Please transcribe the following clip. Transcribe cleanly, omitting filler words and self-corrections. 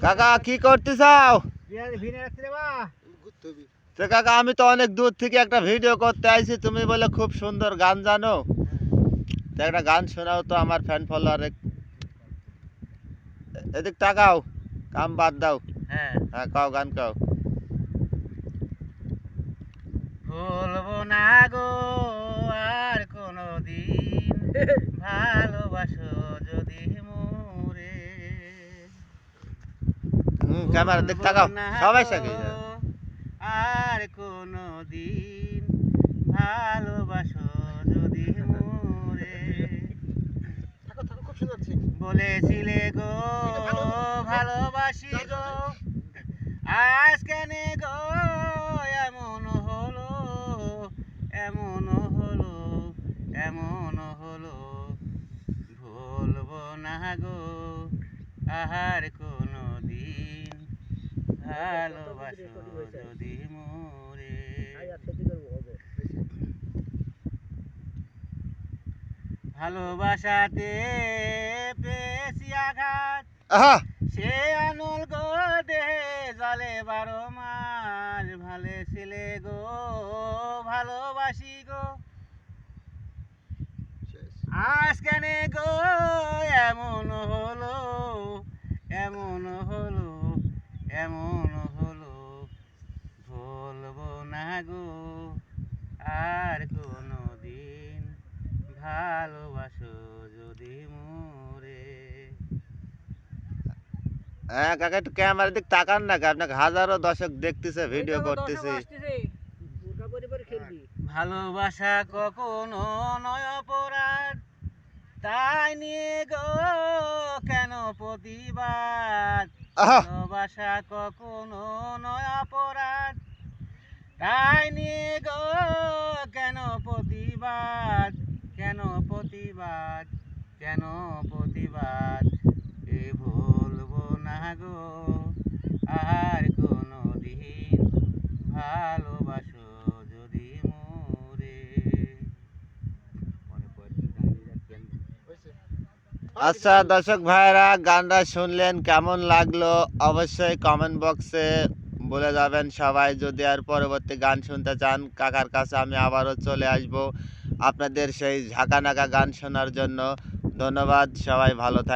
কাকা কি করতে চাও? তো কাকা আমি তো অনেক দূর থেকে একটা ভিডিও করতে আইছি, তুমি বলে খুব সুন্দর গান জানো, তো একটা গান শোনাও তো আমার ফ্যান ফলোয়ার। এদিক তাকাও, কাম বাদ দাও। হ্যাঁ, হ্যাঁ কাও, গান কাও। ভুলবো না গো আর কোনদিন, ভালোবাসো যদি মোরে। ক্যামেরার দিক তাকাও, সবাই সাথে। আর কোনদিন ভালোবাসো যদি মোরে। বলেছিলে গো ভালোবাসি গো, আজ কেন গো এমন হলো, এমন হলো, এমন হলো। ভুলবো না গো আর কোনো দিন, ভালোবাসো যদি মোরে। ভালোবাসাতে পেয়েছি আঘাত, আহা, সে আনুল গো দেহে জলে 12 মাস। ভালে ছিলে গো ভালোবাসি গো, আজ কেন গো এমন হলো, এমন হলো, এমন হলো। ভুলবো না গো আর কোনো দিন, ভালোবাসো যদি মোরে। হ্যাঁ কাকা একটু ক্যামেরার দিক তাকান না, আপনাকে হাজারো দর্শক দেখতেছে, ভিডিও করতেছি। ভালোবাসা কখনো নয় অপরাধ, তাই নিয়ে গো কেন প্রতিবাদ। আহা, ভালোবাসা কখনো নয় অপরাধ, তাই নিয়ে গো কেন প্রতিবাদ, কেন প্রতিবাদ, কেন প্রতিবাদ। এ ভুলবো না গো আর কোনো দিন, ভালোবাসো যদি মোরে। আচ্ছা দর্শক ভাইরা, গানটা শুনলেন, কেমন লাগলো অবশ্যই কমেন্ট বক্সে বলে যাবেন সবাই। যদি আর পরবর্তী গান শুনতে চান কাকার কাছে আমি আবারও চলে আসব আপনাদের সেই ঝাঁকানাকা গান শোনার জন্য। ধন্যবাদ, সবাই ভালো থাকবেন।